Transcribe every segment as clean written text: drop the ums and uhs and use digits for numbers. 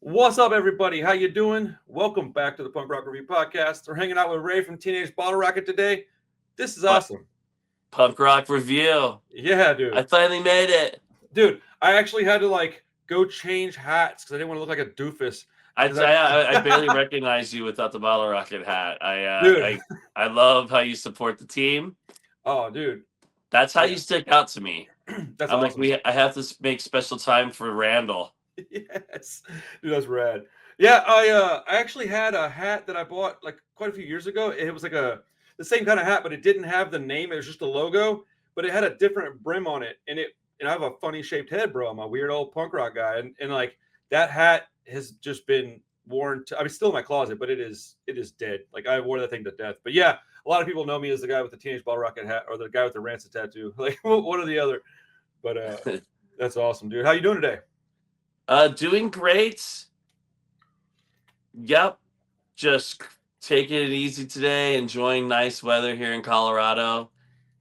What's up, everybody? How you doing? Welcome back to the Punk Rock Review Podcast. We're hanging out with Ray from Teenage Bottle Rocket today. This is What? awesome. Punk rock review. Yeah, I dude. finally made it. Dude, I actually had to go change hats because I didn't want to look like a doofus. I, Because I, I, I barely recognize you without the Bottle Rocket hat. dude. I love how you support the team. Oh, dude. That's how Yeah, you stick out to me. that's I'm like, awesome. I have to make special time for Randall. Yes, dude, that's rad. Yeah, I actually had a hat that I bought like quite a few years ago. It was like the same kind of hat, but it didn't have the name. It was just a logo, but it had a different brim on it, and I have a funny shaped head, bro. I'm a weird old punk rock guy, and like that hat has just been worn. I mean, it's still in my closet, but it is dead. Like I wore that thing to death. But yeah, a lot of people know me as the guy with the Teenage Bottle Rocket hat or the guy with the Rancid tattoo, like one or the other. But that's awesome, dude. How you doing today? Doing great. Yep. Just taking it easy today, enjoying nice weather here in Colorado,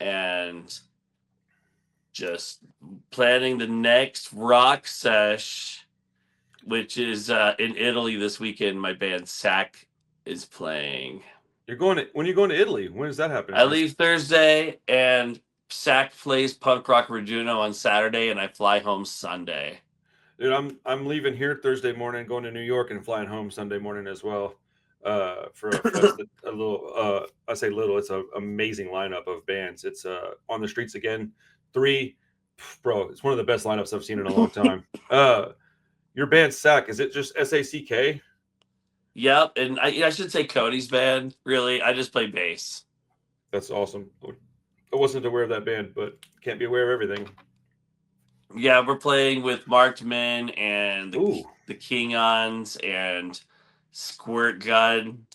and just planning the next rock sesh, which is in Italy this weekend. My band Sack is playing. When are you going to Italy? When is that happening? I leave Thursday, and Sack plays Punk Rock Raduno on Saturday, and I fly home Sunday. Dude, I'm leaving here Thursday morning, going to New York, and flying home Sunday morning as well. For a fest, a little. I say little. It's an amazing lineup of bands. It's on the streets again. Three, bro. It's one of the best lineups I've seen in a long time. Your band Sack, is it just SACK? Yep, and I should say Cody's band. Really, I just play bass. That's awesome. I wasn't aware of that band, but can't be aware of everything. Yeah, we're playing with Marked Men and Ooh, the Kingons and Squirt Gun,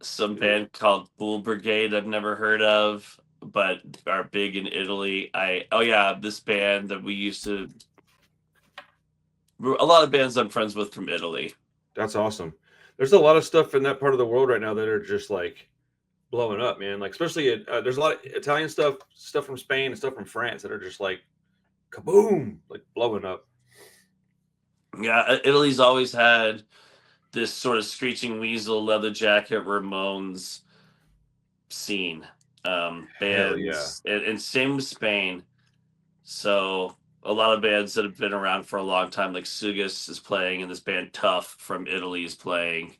some dude, band called Bull Brigade I've never heard of, but are big in Italy. This band that we used to, a lot of bands I'm friends with from Italy. that's awesome. There's a lot of stuff in that part of the world right now that are just like blowing up, man. Like especially there's a lot of Italian stuff from Spain, and stuff from France that are just like kaboom, like blowing up. Yeah, Italy's always had this sort of Screeching Weasel, Leather Jacket, Ramones scene, Hell yeah, bands, and same with Spain. So a lot of bands that have been around for a long time, like Sugas is playing, and this band Tough from Italy is playing,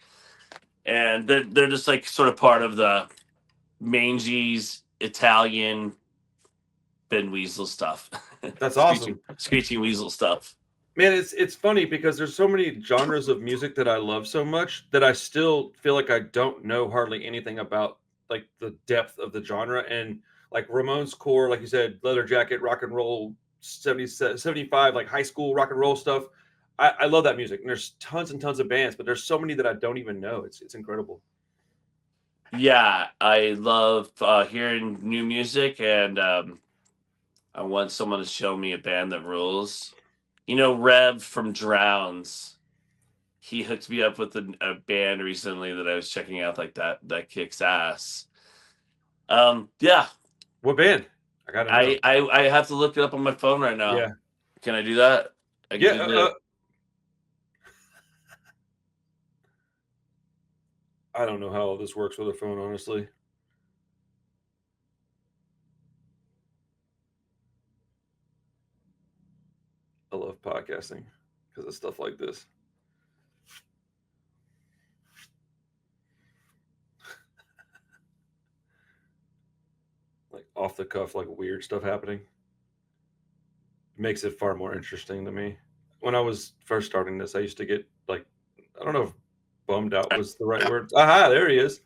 and they're just like sort of part of the mangy's Italian Ben Weasel stuff, that's awesome, screeching weasel stuff. man. It's funny because there's so many genres of music that I love so much that I still feel like I don't know hardly anything about like the depth of the genre. And like Ramones core, like you said, Leather Jacket, rock and roll, 70, 75, like high school rock and roll stuff. I love that music, and there's tons and tons of bands, but there's so many that I don't even know. It's incredible. Yeah, I love hearing new music, and I want someone to show me a band that rules. You know, Rev from Drowns. He hooked me up with a band recently that I was checking out, like that kicks ass. Yeah, What band? I gotta know. I have to look it up on my phone right now. Yeah, Can I do that? I can yeah. do the. I don't know how this works with a phone, honestly. I love podcasting because of stuff like this. Like off the cuff, like weird stuff happening. It makes it far more interesting to me. When I was first starting this, I used to get like, I don't know if bummed out was the right word. Aha, there he is.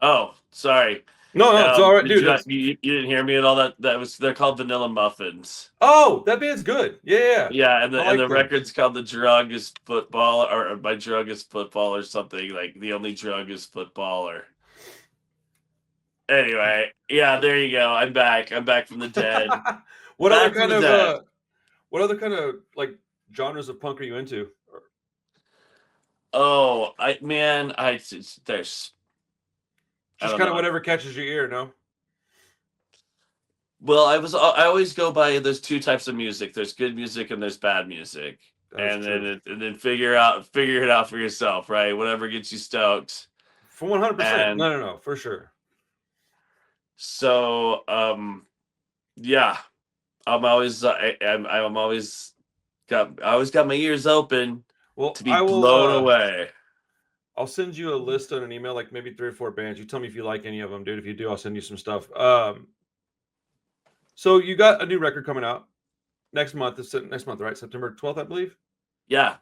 Oh, sorry. No, no, it's all right, Did dude. you, you you didn't hear me at all? They're called Vanilla Muffins. Oh, that band's good. Yeah, yeah. Yeah, and I the like them. record's called The Drug is Football, or My Drug is Football, or something like The Only Drug is Football, or anyway. Yeah, there you go. I'm back. I'm back from the dead. what other Back from kind the of dead. what other kind of like genres of punk are you into? Oh, there's I Just don't kind of know. whatever catches your ear, no? Well, I always go by there's two types of music. There's good music and there's bad music. That is true. And then figure it out for yourself, right? Whatever gets you stoked. For 100%. And No, for sure. so, yeah, I'm always I always got my ears open Well, to be I will. blown away. I'll send you a list on an email, like maybe 3 or 4 bands. You tell me if you like any of them, dude. If you do, I'll send you some stuff. So you got a new record coming out next month. It's next month, right? September 12th, I believe. Yeah.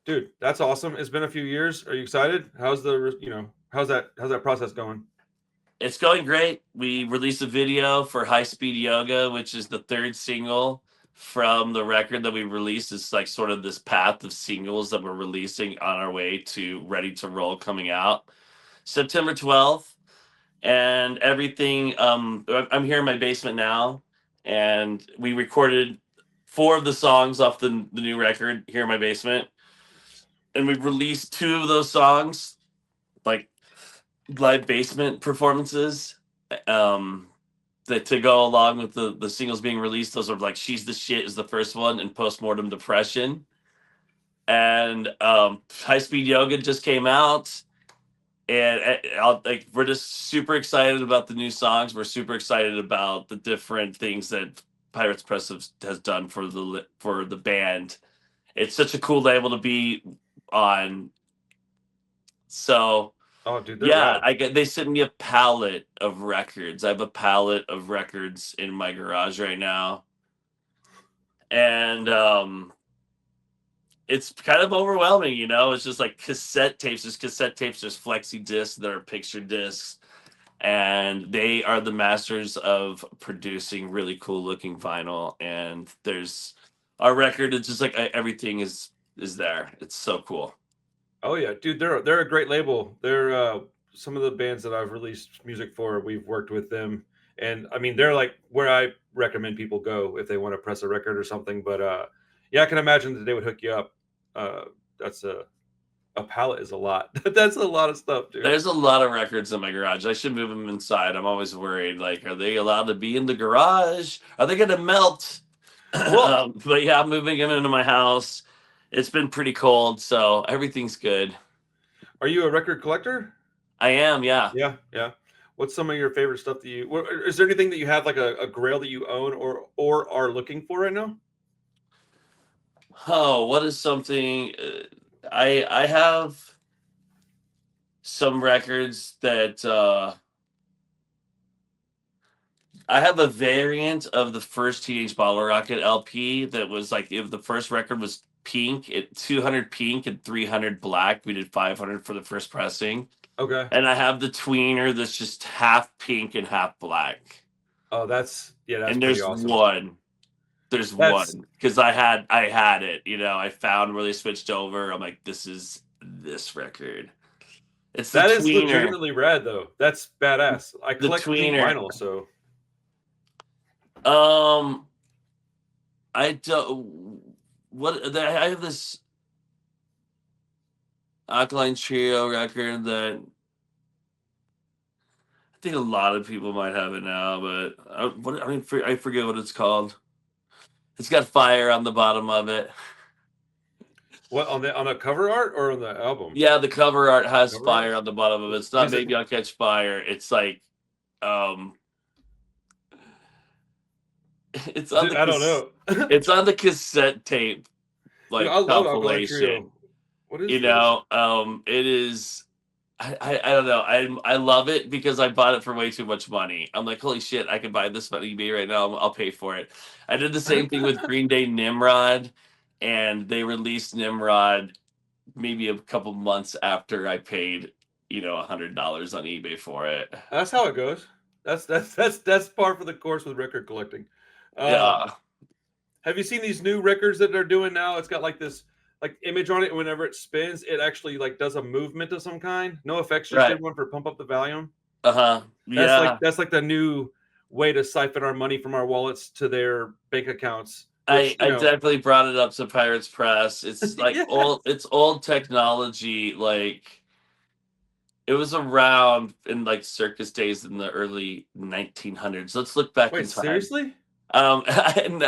Dude, that's awesome. It's been a few years. Are you excited? How's how's that process going? It's going great. We released a video for High Speed Yoga, which is the third single from the record that we released. It's like sort of this path of singles that we're releasing on our way to Ready to Roll coming out September 12th. And everything, I'm here in my basement now, and we recorded 4 of the songs off the new record here in my basement. And we released 2 of those songs, like live basement performances, that to go along with the singles being released. Those are like She's the Shit is the first one, and Postmortem Depression. And High Speed Yoga just came out, and we're just super excited about the new songs. We're super excited about the different things that Pirates Press has done for the band. It's such a cool label to be on. So, Oh, dude, they're yeah, rad. they sent me a pallet of records. I have a pallet of records in my garage right now. And it's kind of overwhelming, you know. It's just like cassette tapes. There's cassette tapes, there's flexi discs, there are picture discs. And they are the masters of producing really cool looking vinyl. And there's our record, it's just like everything is there. It's so cool. Oh yeah, dude, they're a great label. They're some of the bands that I've released music for. We've worked with them, and I mean, they're like where I recommend people go if they want to press a record or something. But yeah, I can imagine that they would hook you up. That's a pallet is a lot. That's a lot of stuff, dude. There's a lot of records in my garage. I should move them inside. I'm always worried, like, are they allowed to be in the garage? Are they gonna melt? Well, But yeah, I'm moving them into my house. It's been pretty cold, so everything's good. are you a record collector? I am, yeah. Yeah, yeah. What's some of your favorite stuff that is there anything that you have like a grail that you own or are looking for right now? Oh, what is something? I have some records that I have a variant of the first Teenage Bottle Rocket LP that was like, if the first record was pink, 200 pink and 300 black. We did 500 for the first pressing. Okay. And I have the tweener that's just half pink and half black. Oh, that's And pretty awesome. There's That's one because I had it. You know, I found where they switched over. I'm like, this is this record. It's the that is tweener. legitimately rad though. That's badass. I The collect pink tweener. vinyl, so I don't. I have this Alkaline Trio record that I think a lot of people might have it now, but I forget what it's called. It's got fire on the bottom of it. what on the cover art or on the album? Yeah, the cover art has Cover fire art? on the bottom of it. It's not Is it Maybe I'll Catch Fire. It's like, um, it's on dude, the I don't know. it's on the cassette tape, Dude, like I love Alkaline compilation. Trio. What is You this? know, it is. I don't know. I love it because I bought it for way too much money. I'm like, holy shit, I can buy this on eBay right now. I'll pay for it. I did the same thing with Green Day Nimrod, and they released Nimrod maybe a couple months after I paid, $100 on eBay for it. That's how it goes. That's par for the course with record collecting. Yeah, Have you seen these new records that they're doing now? It's got like this like image on it, and whenever it spins, it actually like does a movement of some kind. No Effects just right. did one for Pump Up the Volume. Yeah. That's like the new way to siphon our money from our wallets to their bank accounts. I, Which I definitely brought it up to Pirates Press. It's like yeah. it's old technology. Like, it was around in like circus days in the early 1900s. Let's look back in Wait, time. seriously? And,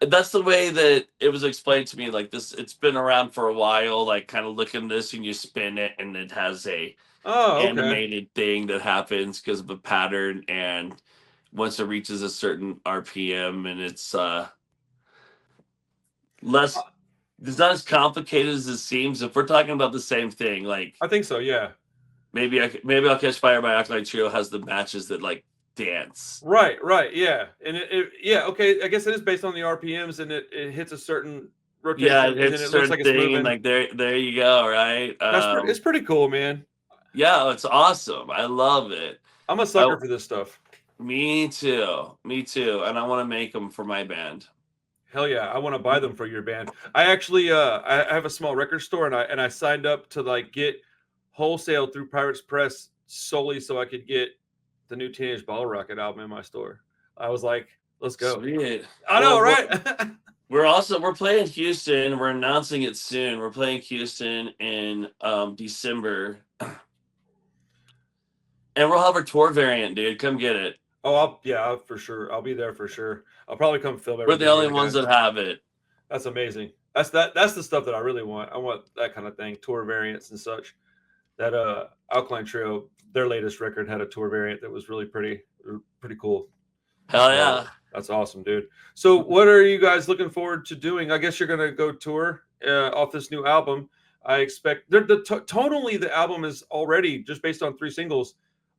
That's the way that it was explained to me. Like this, it's been around for a while. Like kind of look at this, and you spin it, and it has a Oh, okay. animated thing that happens because of a pattern. And once it reaches a certain RPM, and it's Uh, less, it's not as complicated as it seems. If we're talking about the same thing, like I think so. Yeah. maybe I'll Catch Fire by Alkaline Trio has the matches that like dance. Right. Right. Yeah. And yeah. Okay. I guess it is based on the RPMs, and it hits a certain Yeah, rotation, and then it's a it looks certain like it's thing, and moving. like there you go, right? It's pretty cool, man. Yeah, it's awesome. I love it. I'm a I, sucker for this stuff. me too, and I want to make them for my band. Hell yeah, I want to buy them for your band. I actually I have a small record store, and I signed up to like get wholesale through Pirates Press solely so I could get the new Teenage Bottle Rocket album in my store. I was like, let's go. Sweet. I know, Well, right? we're playing Houston. We're announcing it soon. We're playing Houston in December, and we'll have our tour variant, dude. Come get it. Oh, yeah, for sure. I'll be there for sure. I'll probably come film We're the everything only here ones again. that have it. That's amazing. That's the stuff that I really want. I want that kind of thing, tour variants and such. That Alkaline Trio, their latest record had a tour variant that was really pretty cool. Hell So yeah. that's awesome, dude. So what are you guys looking forward to doing? I guess you're gonna go tour off this new album. I expect tonally the album is already just based on 3 singles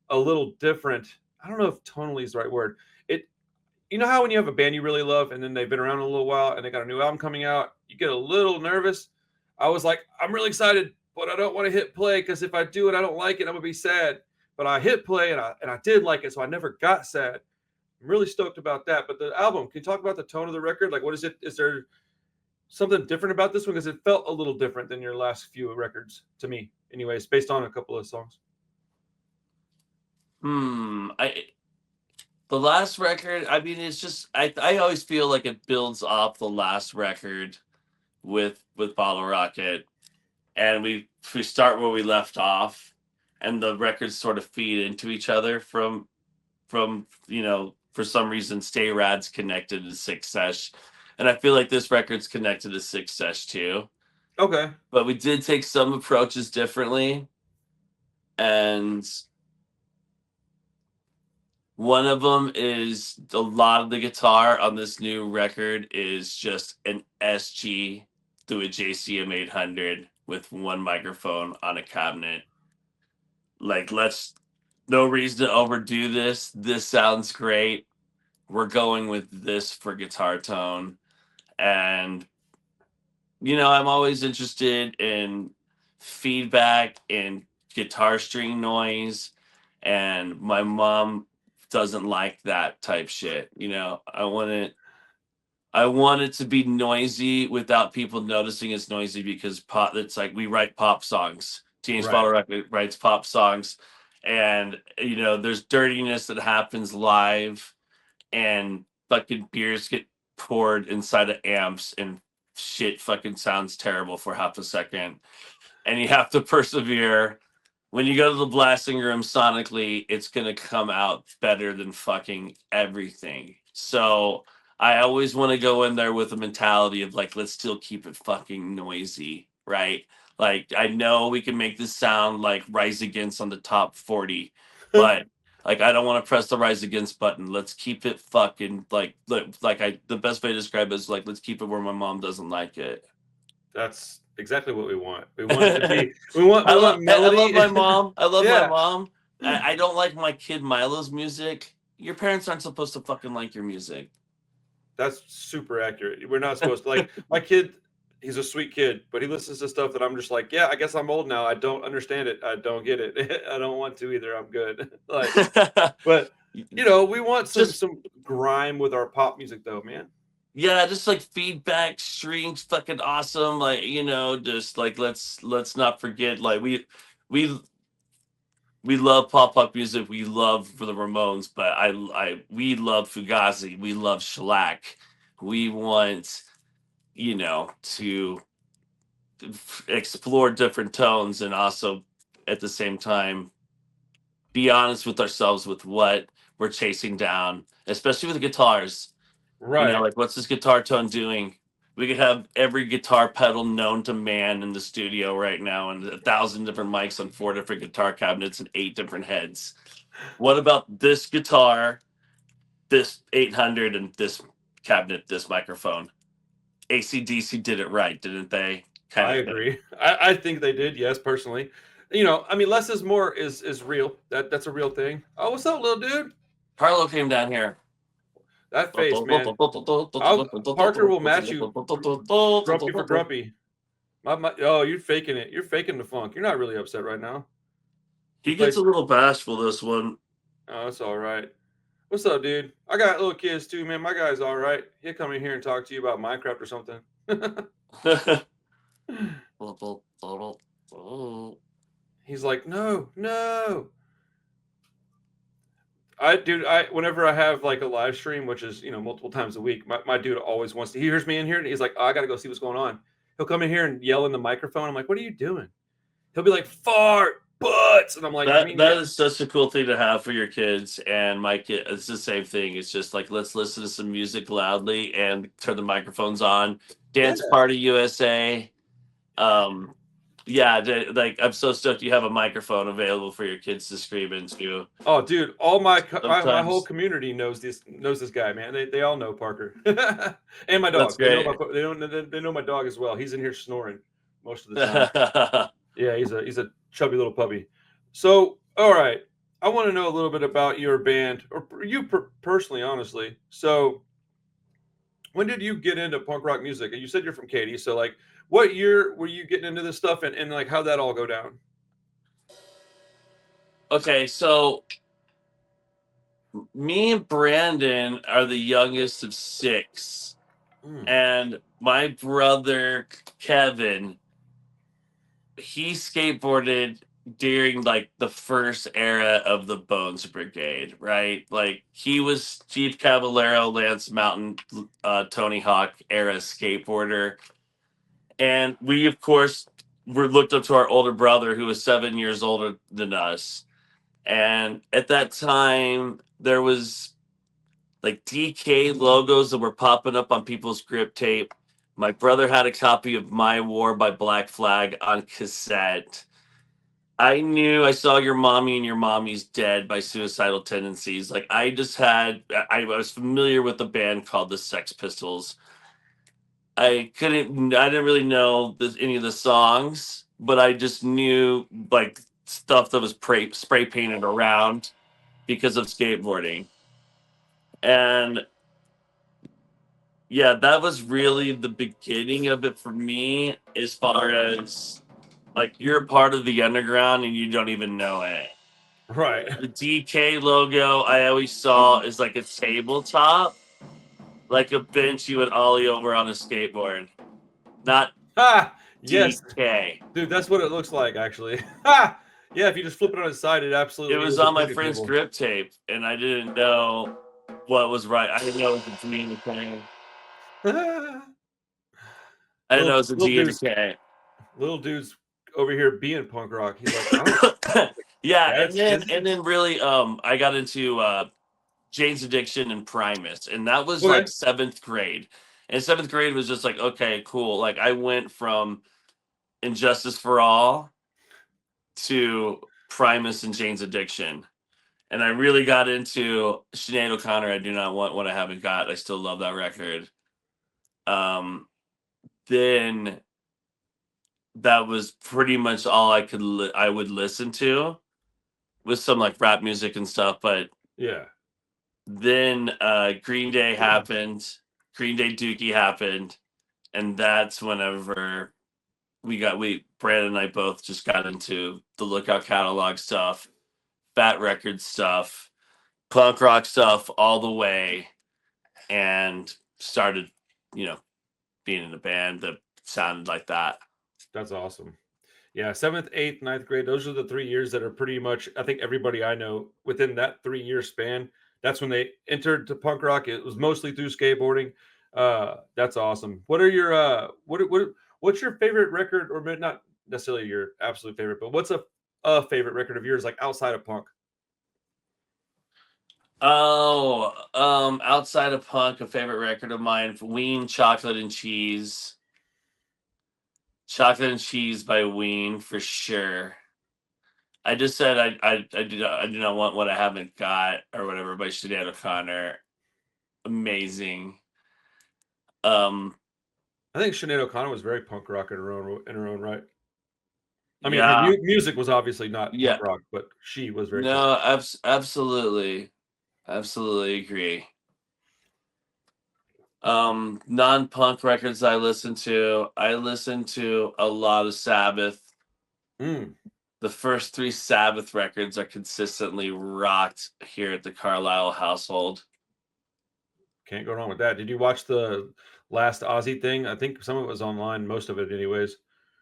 a little different. I don't know if tonally is the right word. It You know how when you have a band you really love and then they've been around a little while and they got a new album coming out, you get a little nervous. I was like, I'm really excited, but I don't want to hit play because if I do it, I don't like it, I'm gonna be sad. But I hit play and I did like it, so I never got sad. I'm really stoked about that. But the album, can you talk about the tone of the record? Like, what is it? Is there something different about this one? Because it felt a little different than your last few records to me, anyways, based on a couple of songs. I The last record, I mean, it's just I always feel like it builds off the last record with Bottle Rocket, and we start where we left off, and the records sort of feed into each other from for some reason Stay Rad's connected to Six Sesh, and I feel like this record's connected to Six Sesh too. Okay. But we did take some approaches differently, and one of them is a lot of the guitar on this new record is just an SG through a JCM 800 with one microphone on a cabinet. Like, no reason to overdo this. This sounds great. We're going with this for guitar tone. And, I'm always interested in feedback and guitar string noise. And my mom doesn't like that type shit. I want it to be noisy without people noticing it's noisy because pop. It's like we write pop songs. Teenage Right. Bottle Rocket writes pop songs, and there's dirtiness that happens live, and fucking beers get poured inside of amps, and shit fucking sounds terrible for half a second, and you have to persevere. When you go to the blasting room sonically, it's gonna come out better than fucking everything. So I always want to go in there with a mentality of like, let's still keep it fucking noisy, right? Like I know we can make this sound like Rise Against on the top 40, but like I don't want to press the Rise Against button. Let's keep it fucking the best way to describe it is like let's keep it where my mom doesn't like it. That's exactly what we want. We want it to be. We want I love melody. my mom. I love my Yeah, mom. I don't like my kid Milo's music. Your parents aren't supposed to fucking like your music. that's super accurate. We're not supposed to like my kid. He's a sweet kid, but he listens to stuff that I'm just like, yeah, I guess I'm old now. I don't understand it. I don't get it. I don't want to either. I'm good. Like, but we want some Just some grime with our pop music, though, man. yeah, just like feedback strings, fucking awesome. Like just like let's not forget. Like we we love pop music. We love the Ramones, but we love Fugazi. We love Shellac. We want to explore different tones and also at the same time be honest with ourselves with what we're chasing down, especially with the guitars. You know, Right. like what's this guitar tone doing? We could have every guitar pedal known to man in the studio right now, and 1,000 different mics on 4 different guitar cabinets and 8 different heads. What about this guitar, this 800, and this cabinet, this microphone? AC/DC did it right, didn't they? Kind I of thing. agree. I think they did. Yes, personally. You know, I mean, less is more is real. That's a real thing. Oh, what's up, little dude? Carlo came down here. That face, man. Parker will match you, grumpy for grumpy. Oh, you're faking it. You're faking the funk. You're not really upset right now. He You gets played. a little bashful this one. Oh, it's all right. What's up, dude? I got little kids too, man. My guy's all right. He'll come in here and talk to you about Minecraft or something. He's like, no, no. Whenever I have like a live stream, which is, you know, multiple times a week, my dude always wants to, he hears me in here and he's like, oh, I gotta go see what's going on. He'll come in here and yell in the microphone. I'm like, what are you doing? He'll be like, fart, butts. And I'm like, I That mean, yeah, that is such a cool thing to have for your kids. And my kid, it's the same thing. It's just like let's listen to some music loudly and turn the microphones on. yeah. Dance Party USA. Um, yeah, like I'm so stoked you have a microphone available for your kids to scream into. Oh, dude, all my whole Sometimes community knows this guy, man. They all know Parker and my that's dog. great. They know my dog as well. He's in here snoring most of the time. Yeah, he's a chubby little puppy. So, all right, I want to know a little bit about your band, or you personally, honestly. So, when did you get into punk rock music? And you said you're from Katy, so like, what year were you getting into this stuff, and like, how'd that all go down? Okay, so me and Brandon are the youngest of 6, Mm, and my brother Kevin, he skateboarded during like the first era of the Bones Brigade, right? Like he was Steve Caballero, Lance Mountain, Tony Hawk era skateboarder, and we of course were looked up to our older brother who was 7 years older than us. And at that time, there was like DK logos that were popping up on people's grip tape. My brother had a copy of My War by Black Flag on cassette. I knew I saw Your Mommy and Your Mommy's Dead by Suicidal Tendencies. Like I was familiar with a band called the Sex Pistols. I didn't really know any of the songs, but I just knew like stuff that was spray painted around because of skateboarding. And yeah, that was really the beginning of it for me, as far as like you're part of the underground and you don't even know it. right. The DK logo I always saw is like a tabletop, like a bench you would ollie over on a skateboard, not Ha! Yes, DK. dude, that's what it looks like, actually. Ha! Yeah, if you just flip it on its side, it It absolutely was is a on my picnic friend's table. grip tape, and I didn't know what was right. I didn't know it was a G and a K. I didn't know it little was a little G and a dudes, K. little dudes over here being punk rock. He's like, I don't. Yeah, That's and then really I got into Jane's Addiction and Primus, and that was like okay. 7th grade. And 7th grade was just like, okay, cool. Like I went from Injustice for All to Primus and Jane's Addiction. And I really got into Sinead O'Connor. I do not want what I haven't got. I still love that record. Um, then that was pretty much all I would listen to, with some like rap music and stuff. But Yeah. then Green Day happened. Green Day Dookie happened, and that's whenever we Brandon and I both just got into the Lookout Catalog stuff, Fat Record stuff, punk rock stuff all the way, and started, you know, being in a band that sounded like that. That's awesome. Yeah, seventh, eighth, ninth grade. Those are the 3 years that are pretty much. I think everybody I know within that 3 year span. That's when they entered to punk rock. It was mostly through skateboarding. That's awesome. What are your what's your favorite record, or not necessarily your absolute favorite, but what's a favorite record of yours like outside of punk? Oh, outside of punk, a favorite record of mine, Ween, Chocolate and Cheese. Chocolate and Cheese by Ween for sure. I just said I do not want what I haven't got or whatever by Sinead O'Connor. Amazing. Um, I think Sinead O'Connor was very punk rock in her own right. I mean, her yeah, music was obviously not punk yeah. rock, but she was very punk. No, absolutely, absolutely agree. Non-punk records I listen to. I listen to a lot of Sabbath. Mm, The first three Sabbath records are consistently rocked here at the Carlisle household. can't go wrong with that. Did you watch the last Ozzy thing? I think some of it was online, most of it, anyways.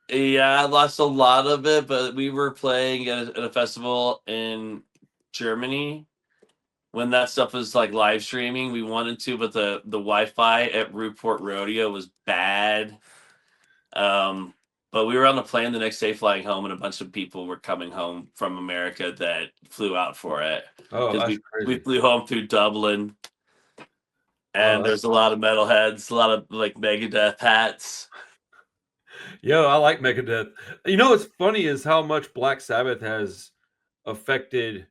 Yeah, I lost a lot of it, but we were playing at a festival in Germany when that stuff was like live streaming. We wanted to, but the Wi-Fi at Rootport Rodeo was bad. But we were on a plane the next day flying home, and a bunch of people were coming home from America that flew out for it Oh, because that's we crazy. flew home through Dublin, Oh, and there's a lot of metalheads, a lot of like Megadeth hats. yo, I like Megadeth. You know what's funny is how much Black Sabbath has affected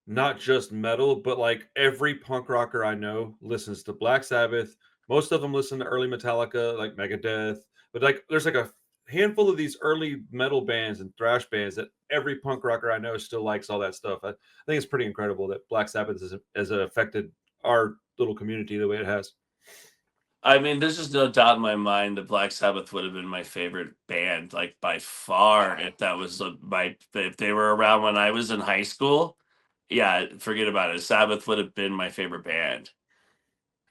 not just metal, but like every punk rocker I know listens to Black Sabbath. Most of them listen to early Metallica, like Megadeth. But like, there's like a handful of these early metal bands and thrash bands that every punk rocker I know still likes all that stuff. I think it's pretty incredible that Black Sabbath has affected our little community the way it has. I mean, there's just no doubt in my mind that Black Sabbath would have been my favorite band, like by far, if that was if they were around when I was in high school. Yeah, forget about it. Sabbath would have been my favorite band.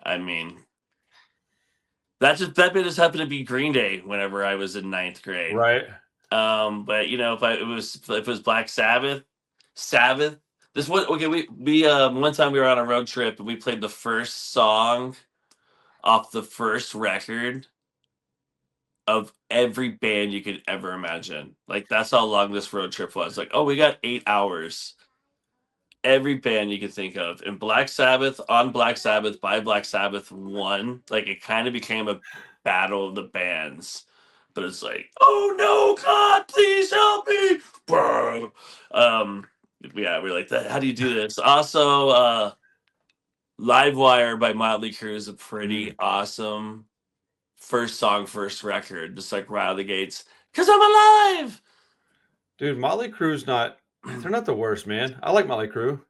I mean, that band just happened to be Green Day whenever I was in ninth grade. Right. But you know, if it was Black Sabbath, Sabbath. This one okay. We one time we were on a road trip and we played the first song off the first record of every band you could ever imagine. Like that's how long this road trip was. Like, oh, we got 8 hours. Every band you could think of. And Black Sabbath on Black Sabbath by Black Sabbath won. Like it kind of became a battle of the bands. But it's like, oh no, God, please help me. Brr. Um, yeah, we're like that. How do you do this? Also, Livewire by Motley Crue is a pretty Mm. awesome first song, first record, just like right out of the gates. Cause I'm alive. Dude, Motley Crue's not, they're not the worst, man. I like Motley Crue.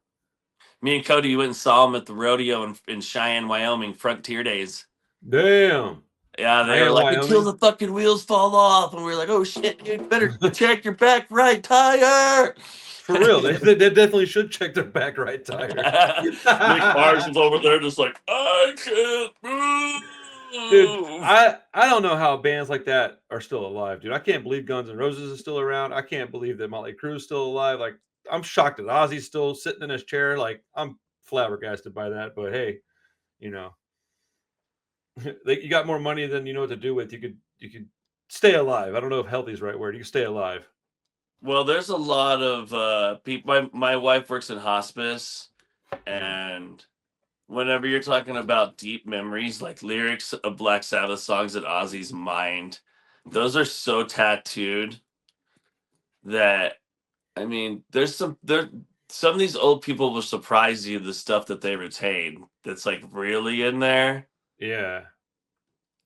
Me and Cody went and saw them at the rodeo in Cheyenne, Wyoming, Frontier Days. Damn. Yeah, they were Cheyenne, like, until Wyoming. the fucking wheels fall off. And we were like, oh shit, dude, better check your back right tire. For real, they definitely should check their back right tire. Nick Mars is over there just like, I can't Dude, move. I don't know how bands like that are still alive, dude. I can't believe Guns N' Roses is still around. I can't believe that Motley Crue is still alive. Like, I'm shocked that Ozzy's still sitting in his chair. Like, I'm flabbergasted by that. But hey, you know, you got more money than you know what to do with. You could stay alive. I don't know if healthy is the right word. You can stay alive. Well, there's a lot of people. My wife works in hospice, Mm. and whenever you're talking about deep memories, like lyrics of Black Sabbath songs in Ozzy's mind, those are so tattooed that I mean, some of these old people will surprise you the stuff that they retain that's like really in there. Yeah.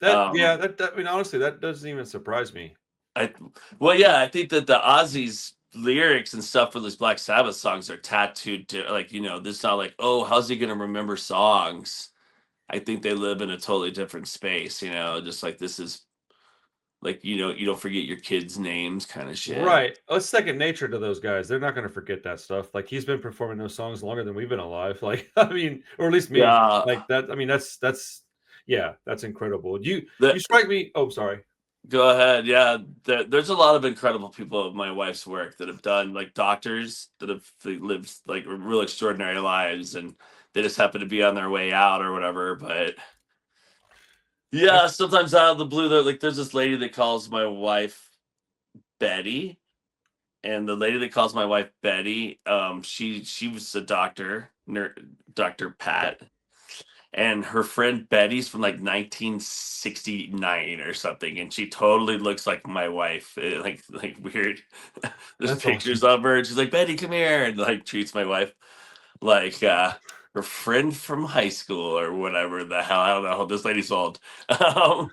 Um, I mean, honestly, that doesn't even surprise me. I well, yeah, I think that the Ozzy's lyrics and stuff for those Black Sabbath songs are tattooed to like this not like oh how's he gonna remember songs. I think they live in a totally different space, just like this is like you don't forget your kids' names kind of shit. Right. Oh, it's second nature to those guys. They're not going to forget that stuff. Like he's been performing those songs longer than we've been alive. Like I mean, or at least me. Yeah, Like that. I mean, that's yeah, that's incredible. You the strike me. Oh, sorry. Go ahead. Yeah, there's a lot of incredible people of my wife's work that have done like doctors that have lived like real extraordinary lives, and they just happen to be on their way out or whatever. But I, yeah, sometimes out of the blue, there's this lady that calls my wife Betty, and the lady that calls my wife Betty, she was a doctor, Dr. Pat, and her friend Betty's from like 1969 or something, and she totally looks like my wife, like weird. There's That's pictures awesome. of her, and she's like, Betty, come here, and like treats my wife like her friend from high school or whatever the hell. I don't know how this lady's old. Um,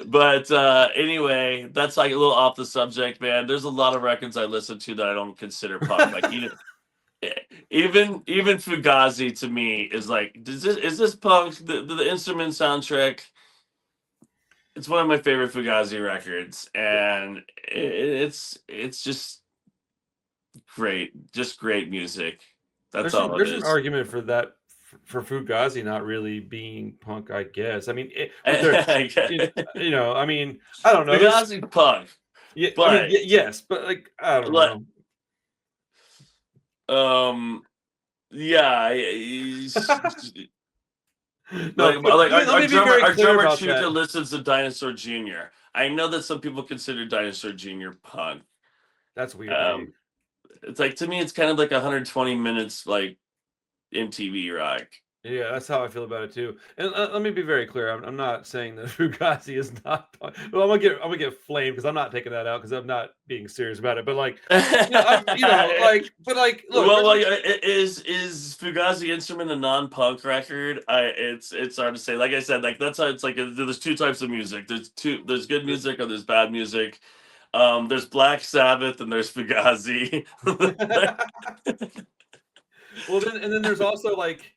but anyway, that's like a little off the subject, man. There's a lot of records I listen to that I don't consider punk. Like even Fugazi to me is like, is this punk? The instrument soundtrack. It's one of my favorite Fugazi records, and it's just great music. That's all it There's an is. argument for that for Fugazi not really being punk, I guess. I mean, but there, I mean, I don't know. There's Fugazi punk, yeah, I mean, but yes, but like I don't like know. yeah, No, like but let our me be very clear drummer about Chuka that. listens to Dinosaur Jr. I know that some people consider Dinosaur Jr. punk. That's weird to me. It's like, to me, it's kind of like 120 minutes like MTV rock. Yeah, that's how I feel about it too. And let me be very clear. I'm not saying that Fugazi is not punk. Well, I'm gonna get flamed because I'm not taking that out because I'm not being serious about it. But like, but like, look, well, yeah, is Fugazi Instrument a non-punk record? It's hard to say. Like I said, like that's how it's like. There's two types of music. There's good music or there's bad music. There's Black Sabbath and there's Fugazi. well, then there's also like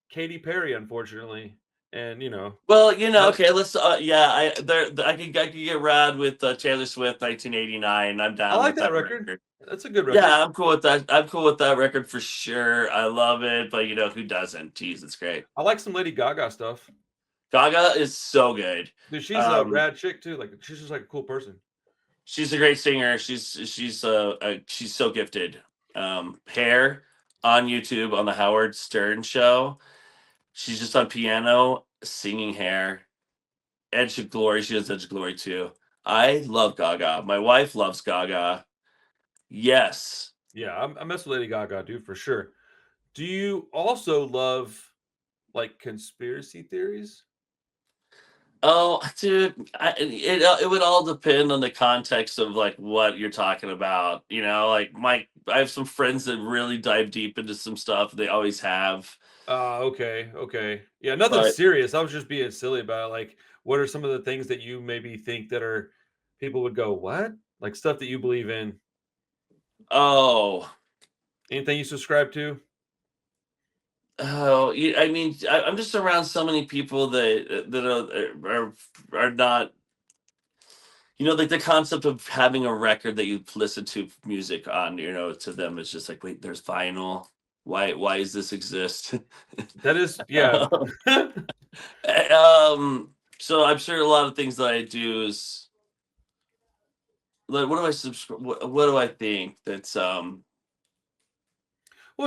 Katy Perry, unfortunately, and Well, okay, let's. I could get rad with Taylor Swift, 1989. I'm I down like with that that record. record. That's a good record. Yeah, I'm cool with that. I'm cool with that record for sure. I love it, but who doesn't? Jeez, it's great. I like some Lady Gaga stuff. Gaga is so good. Dude, she's a rad chick too. Like she's just like a cool person. She's a great singer. She's so gifted. Hair on YouTube on the Howard Stern show. She's just on piano singing Hair. Edge of Glory. She does Edge of Glory too. I love Gaga. My wife loves Gaga. Yes. Yeah, I mess with Lady Gaga, dude, for sure. Do you also love like conspiracy theories? Oh, dude, it would all depend on the context of like what you're talking about. Like I have some friends that really dive deep into some stuff. They always have. Okay. Yeah, nothing But serious. I was just being silly about it. Like, what are some of the things that you maybe think that are people would go, what? Like stuff that you believe in. oh, Anything you subscribe to? I mean, I'm just around so many people that are not. Like the concept of having a record that you listen to music on. To them, it's just like, wait, there's vinyl. Why does this exist? That is, yeah. So I'm sure a lot of things that I do is like, what do I subscribe? What do I think that's Well,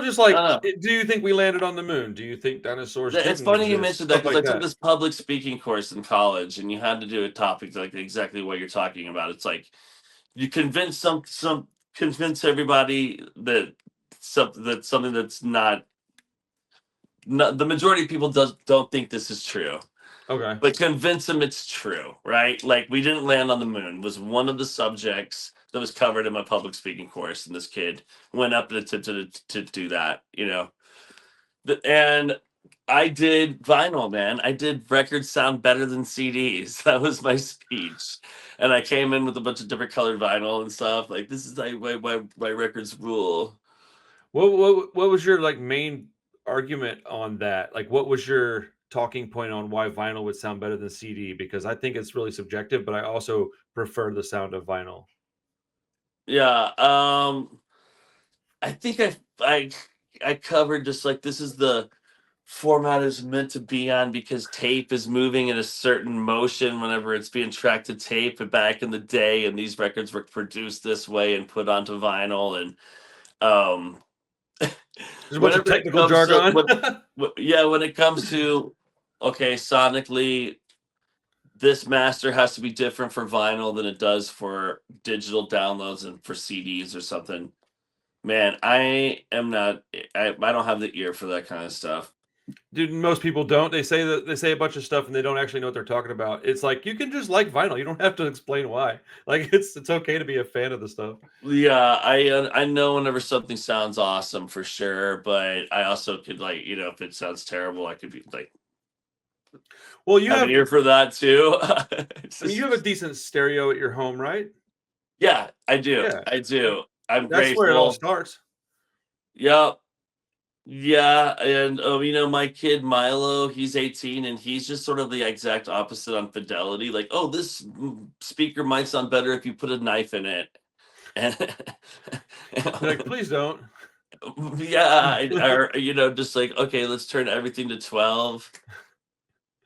just I like, don't know. do you think we landed on the moon? Do you think dinosaurs It's didn't funny you exist? mentioned that Stuff because like I took that. this public speaking course in college, and you had to do a topic like exactly what you're talking about. It's like you convince everybody that something that's not the majority of people don't think this is true. Okay. But convince them it's true, right? Like, we didn't land on the moon was one of the subjects that was covered in my public speaking course, and this kid went up to do that, And I did vinyl, man. I did records sound better than CDs. That was my speech, and I came in with a bunch of different colored vinyl and stuff. Like, this is like my records rule. What was your like main argument on that? Like, what was your talking point on why vinyl would sound better than CD? Because I think it's really subjective, but I also prefer the sound of vinyl. Yeah. I think I covered just like, this is the format is meant to be on because tape is moving in a certain motion whenever it's being tracked to tape back in the day, and these records were produced this way and put onto vinyl. And There's a bunch of technical jargon. when it comes to, okay, sonically, this master has to be different for vinyl than it does for digital downloads and for CDs or something. Man, I am not. I don't have the ear for that kind of stuff. Dude, most people don't. They say that they say a bunch of stuff and they don't actually know what they're talking about. It's like you can just like vinyl. You don't have to explain why. Like it's okay to be a fan of the stuff. Yeah, I know whenever something sounds awesome for sure, but I also could like if it sounds terrible, I could be like Well, you have an have ear for that too. It's I mean, you have a just- decent stereo at your home, right? yeah, I do. Yeah. I do. I'm That's where it all grateful. starts. Yep. Yeah, and my kid Milo, he's 18, and he's just sort of the exact opposite on Fidelity. Like, oh, this speaker might sound better if you put a knife in it. And You're like, please don't. yeah, or just like, okay, let's turn everything to 12.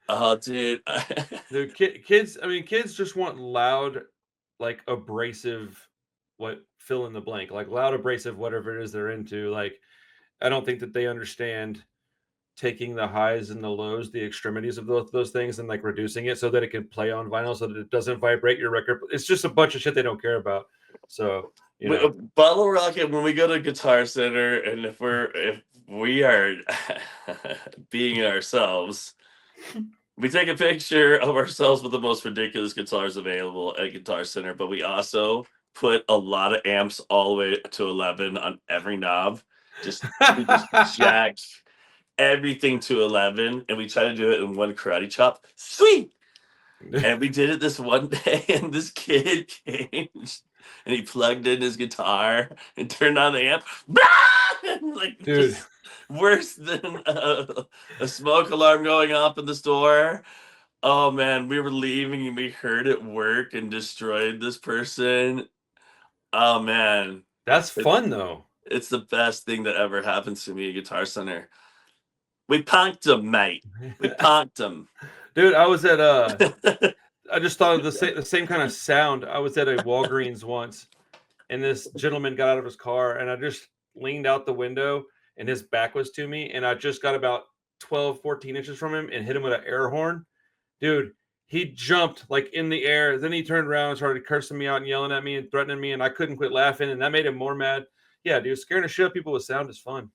Oh, dude. The kids, I mean, kids just want loud, like abrasive, what fill in the blank, like loud, abrasive, whatever it is they're into. Like, I don't think that they understand taking the highs and the lows, the extremities of those things, and like reducing it so that it can play on vinyl, so that it doesn't vibrate your record. It's just a bunch of shit they don't care about. So Bottle Rocket, when we go to Guitar Center, and if we are being ourselves, we take a picture of ourselves with the most ridiculous guitars available at Guitar Center, but we also put a lot of amps all the way to 11 on every knob. We just jack everything to 11, and we try to do it in one karate chop. Sweet! And we did it this one day, and this kid came and he plugged in his guitar and turned on the amp. Like, dude, just worse than a smoke alarm going off in the store. Oh man, we were leaving and we heard it work and destroyed this person. Oh man, that's fun though. it's the best thing that ever happens to me at Guitar Center. We punked him, mate. We punked him. Dude, I was at I just thought of the same kind of sound. I was at a Walgreens once, and this gentleman got out of his car, and I just leaned out the window, and his back was to me, and I just got about 12, 14 inches from him and hit him with an air horn. Dude, he jumped like in the air. Then he turned around and started cursing me out and yelling at me and threatening me, and I couldn't quit laughing, and that made him more mad. Yeah, dude, scaring the shit out of people with sound is fun.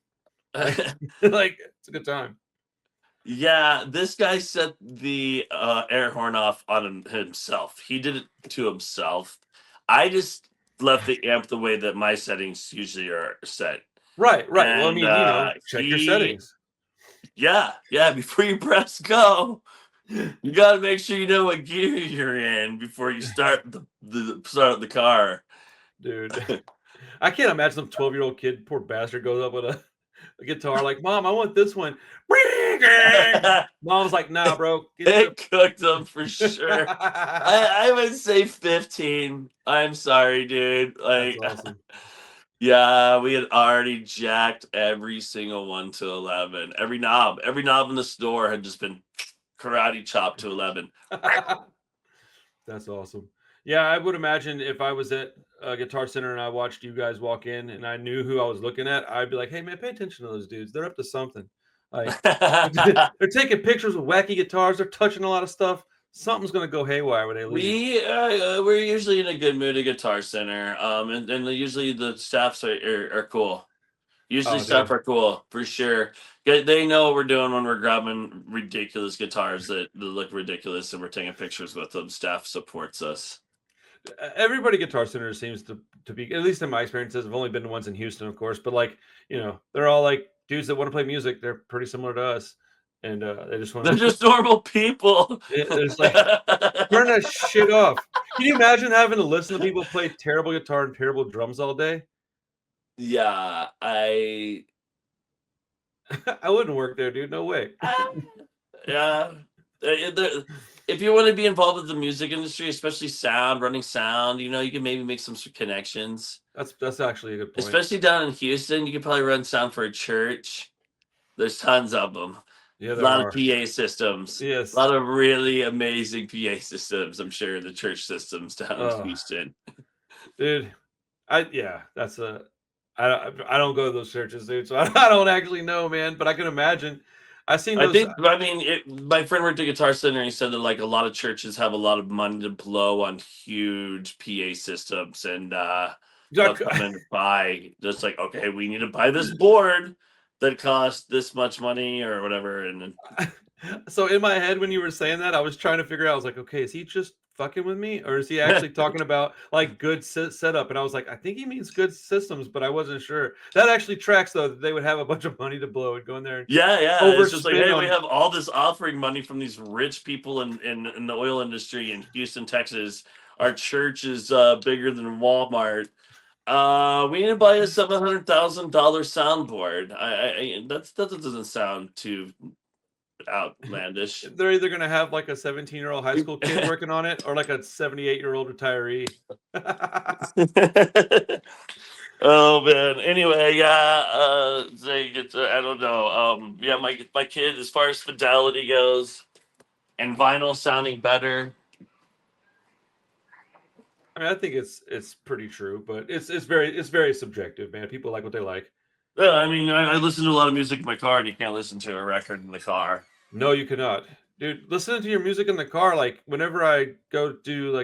Like it's a good time. Yeah, this guy set the air horn off on himself. He did it to himself. I just left the amp the way that my settings usually are set. Right. Well, I And mean, check your settings. Yeah, before you press go, you got to make sure you know what gear you're in before you start the car. Dude. I can't imagine some 12-year-old kid, poor bastard, goes up with a guitar like, Mom, I want this one. Mom's like, nah, bro. It cooked them for sure. I would say 15. I'm sorry, dude. Like, that's awesome. Yeah, we had already jacked every single one to 11. Every knob in the store had just been karate chopped to 11. That's awesome. Yeah, I would imagine if I was at a Guitar Center and I watched you guys walk in and I knew who I was looking at, I'd be like, hey, man, pay attention to those dudes. They're up to something. Like, they're taking pictures with wacky guitars. They're touching a lot of stuff. Something's going to go haywire when they leave. We're usually in a good mood at Guitar Center. And usually the staffs are cool. Usually staff are cool, for sure. They know what we're doing when we're grabbing ridiculous guitars that look ridiculous and we're taking pictures with them. Staff supports us. Everybody at Guitar Center seems to be, at least in my experiences, I've only been to ones in Houston, of course, but like, they're all like dudes that want to play music. They're pretty similar to us. And they just want They're just normal people. It's like, turn that shit off. Can you imagine having to listen to people play terrible guitar and terrible drums all day? Yeah, I wouldn't work there, dude. No way. Yeah. If you want to be involved with the music industry, especially running sound, you can maybe make some connections. That's actually a good point. Especially down in Houston, you could probably run sound for a church. There's tons of them. Yeah, a lot of PA systems. Yes. A lot of really amazing PA systems, I'm sure, the church systems down in Houston. Dude, I don't go to those churches, dude, so I don't actually know, man, but I can imagine. I seen I those. think, I mean, my friend worked at Guitar Center. He said that like a lot of churches have a lot of money to blow on huge PA systems, and they'll come in and buy just like, okay, we need to buy this board that costs this much money or whatever, and then So in my head, when you were saying that, I was trying to figure out. I was like, okay, is he just fucking with me, or is he actually talking about like good setup? And I was like, I think he means good systems, but I wasn't sure. That actually tracks though. That they would have a bunch of money to blow and go in there and yeah, it's just like, overspend hey, we on. have all this offering money from these rich people in the oil industry in Houston, Texas. Our church is bigger than Walmart. We need to buy a $700,000 soundboard. That doesn't sound too outlandish. They're either gonna have like a 17-year-old high school kid working on it, or like a 78-year-old retiree. Oh man. Anyway, yeah. I don't know. Yeah, my kid, as far as fidelity goes, and vinyl sounding better. I mean, I think it's pretty true, but it's very subjective, man. People like what they like. Yeah, I mean, I listen to a lot of music in my car, and you can't listen to a record in the car. No, you cannot, dude. Listening to your music in the car, like whenever I go do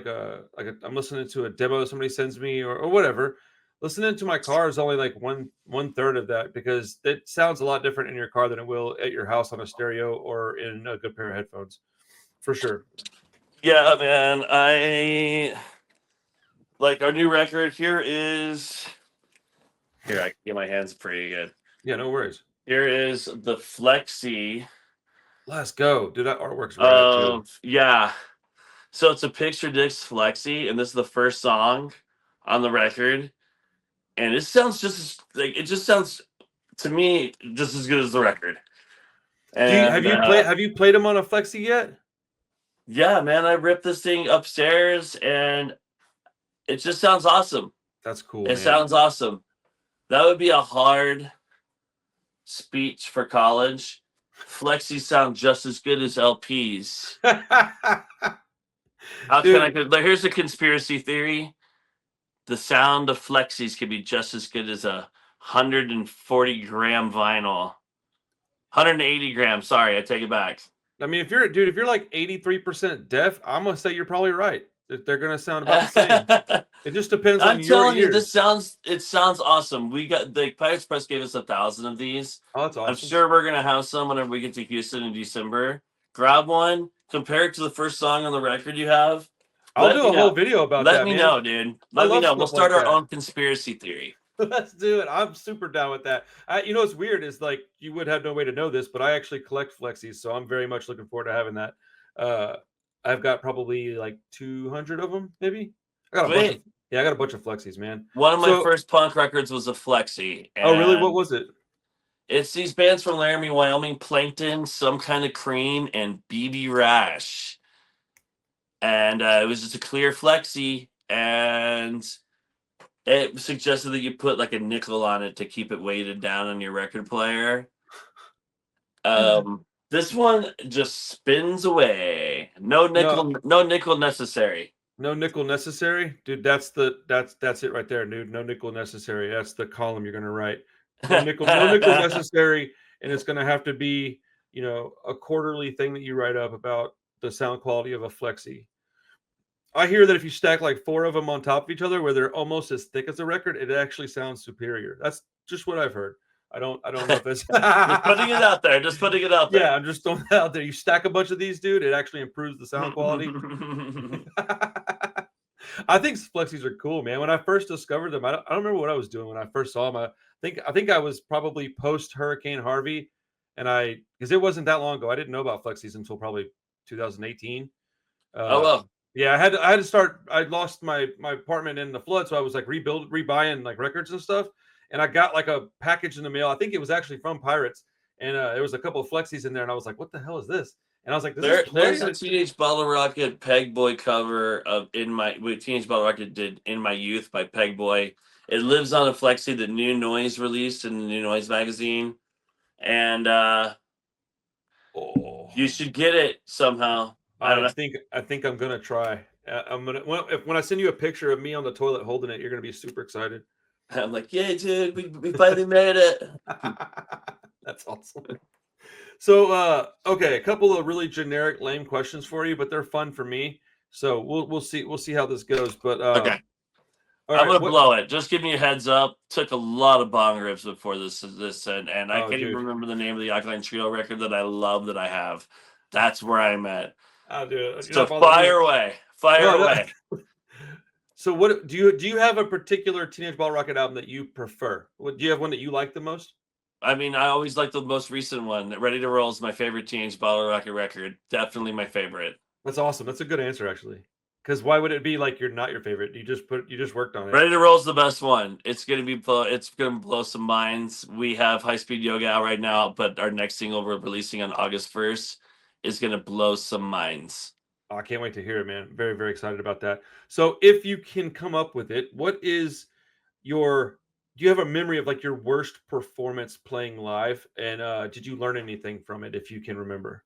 I'm listening to a demo somebody sends me or whatever. Listening to my car is only like one third of that because it sounds a lot different in your car than it will at your house on a stereo or in a good pair of headphones, for sure. Yeah, man. I like our new record. Here, I can get my hands pretty good. Yeah, no worries. Here is the Flexi. Let's go, dude. That artwork's rad too. Yeah. So it's a Picture Disc Flexi, and this is the first song on the record. And it sounds it just sounds to me just as good as the record. And Have you played them on a Flexi yet? Yeah, man, I ripped this thing upstairs, and it just sounds awesome. That's cool. It sounds awesome. That would be a hard speech for college. Flexi sound just as good as LPs. Here's a conspiracy theory. The sound of Flexis could be just as good as a 140-gram vinyl. 180 grams. Sorry, I take it back. I mean, if you're like 83% deaf, I'm gonna say you're probably right. They're gonna sound about the same. It just depends on I'm your telling you, ears. it sounds awesome. We got the Pirates Press gave us 1,000 of these. Oh, that's awesome. I'm sure we're gonna have some whenever we get to Houston in December. Grab one, compare it to the first song on the record you have. I'll do a whole video about that. Let me know, dude. Let me know. We'll start our own conspiracy theory. Let's do it. I'm super down with that. You know what's weird is like you would have no way to know this, but I actually collect Flexis, so I'm very much looking forward to having that. I've got probably like 200 of them, maybe. I got a bunch of Flexis, man. One of my first punk records was a Flexi. Oh, really? What was it? It's these bands from Laramie, Wyoming: Plankton, Some Kind of Cream, and BB Rash. And it was just a clear Flexi, and it suggested that you put like a nickel on it to keep it weighted down on your record player. This one just spins away. No nickel necessary. No nickel necessary, dude. That's it right there, dude. No nickel necessary. That's the column you're gonna write. No nickel necessary, and it's gonna have to be, a quarterly thing that you write up about the sound quality of a Flexi. I hear that if you stack like 4 of them on top of each other, where they're almost as thick as a record, it actually sounds superior. That's just what I've heard. I don't know if it's just putting it out there. Yeah, I'm just throwing it out there. You stack a bunch of these, dude, it actually improves the sound quality. I think Flexis are cool, man. When I first discovered them, I don't remember what I was doing when I first saw them. I think I was probably post Hurricane Harvey, and because it wasn't that long ago. I didn't know about Flexis until probably 2018. Oh well. Yeah, I had to start. I lost my apartment in the flood, so I was like rebuying like records and stuff. And I got like a package in the mail. I think it was actually from Pirates, and there was a couple of Flexis in there, and I was like, "What the hell is this?" And I was like, "There's a Teenage Bottlerocket Peg Boy cover of Teenage Bottlerocket did in my youth by Peg Boy. It lives on a Flexi that New Noise released in the New Noise magazine, and you should get it somehow." I think I'm gonna try. When I send you a picture of me on the toilet holding it, you're gonna be super excited. I'm like, "Yeah, dude, we finally made it." That's awesome. So, okay, a couple of really generic, lame questions for you, but they're fun for me. So we'll see how this goes. But Okay. all I'm right, gonna what? blow it. Just give me a heads up. Took a lot of bong rips before this, and I Oh, can't even dude, remember the name of the Alkaline Trio record that I love that I have. That's where I'm at. I'll do it. You're So not bothering me. fire away, fire No, no. away. So, what do you have a particular Teenage Bottle Rocket album that you prefer? What do you have one that you like the most? I mean, I always like the most recent one. Ready to Roll is my favorite Teenage Bottle Rocket record. Definitely my favorite. That's awesome. That's a good answer, actually. Because why would it be like you're not your favorite? You just worked on it. Ready to Roll is the best one. It's gonna blow some minds. We have High Speed Yoga out right now, but our next single we're releasing on August 1st is gonna blow some minds. Oh, I can't wait to hear it, man. Very, very excited about that. So, if you can come up with it, what is your do you have a memory of like your worst performance playing live? And did you learn anything from it if you can remember?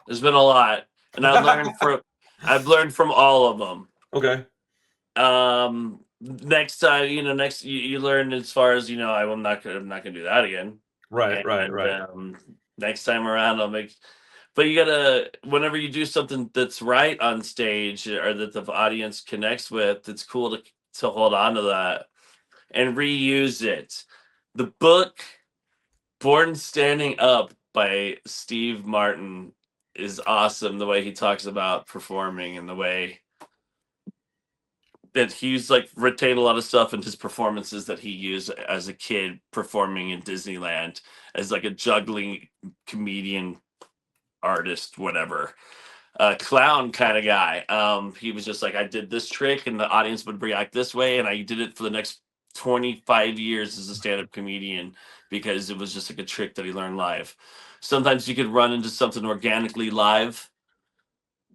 There's been a lot, and I've learned from all of them. Okay. Next time, you learn as far as I'm not gonna do that again. Right, right, And right. next time around, I'll make. But you gotta, whenever you do something that's right on stage or that the audience connects with, it's cool to hold on to that and reuse it. The book Born Standing Up by Steve Martin is awesome. The way he talks about performing and the way that he's like retained a lot of stuff in his performances that he used as a kid performing in Disneyland as like a juggling comedian artist, whatever, clown kind of guy. He was just like, I did this trick and the audience would react this way, and I did it for the next 25 years as a stand-up comedian because it was just like a trick that he learned live. Sometimes you could run into something organically live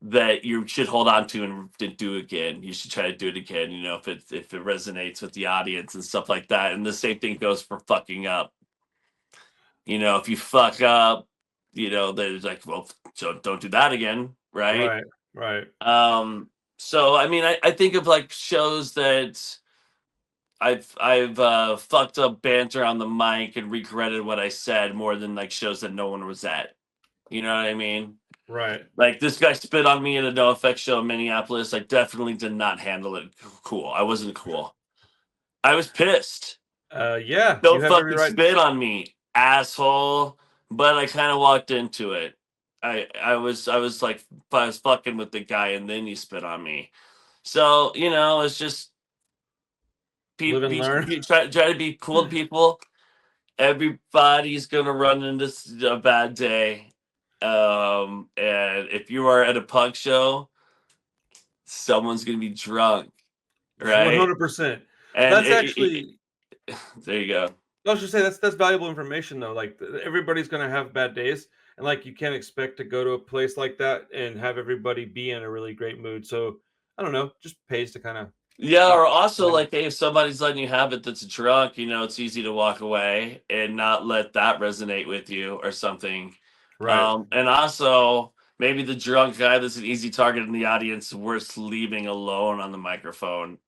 that you should hold on to and do again. You should try to do it again, if it resonates with the audience and stuff like that. And the same thing goes for fucking up. If you fuck up, there's like, well, so don't do that again, right? Right, right. So I mean, I think of like shows that I've fucked up banter on the mic and regretted what I said more than like shows that no one was at. You know what I mean? Right. Like this guy spit on me at a No Effects show in Minneapolis. I definitely did not handle it cool. I wasn't cool. I was pissed. Yeah, you Don't have every fucking right. spit on me, asshole. But I kind of walked into it. I was like I was fucking with the guy, and then he spit on me. So it's just Live and learn. try to be cool to people. Everybody's gonna run into a bad day. And if you are at a punk show, someone's gonna be drunk, right? 100%. And That's actually there you go. I was just say that's valuable information though. Like everybody's gonna have bad days, and like you can't expect to go to a place like that and have everybody be in a really great mood. So I don't know, just pays to kind of Yeah, keep. or also like, hey, if somebody's letting you have it that's drunk, it's easy to walk away and not let that resonate with you or something. Right. And also maybe the drunk guy that's an easy target in the audience worth leaving alone on the microphone.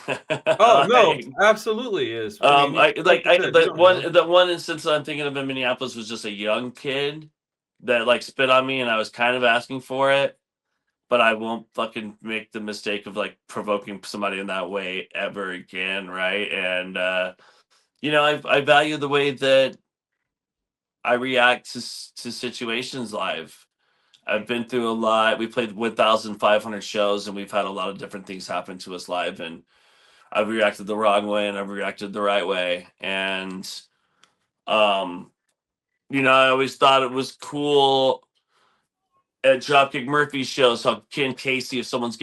Oh no, Like, absolutely is. I mean, like you said, you don't know. the one instance I'm thinking of in Minneapolis was just a young kid that like spit on me, and I was kind of asking for it, but I won't fucking make the mistake of like provoking somebody in that way ever again, right? And I value the way that I react to situations live. I've been through a lot. We played 1,500 shows, and we've had a lot of different things happen to us live, and I've reacted the wrong way, and I've reacted the right way, and um, I always thought it was cool at Dropkick Murphy's shows how Ken Casey, if someone's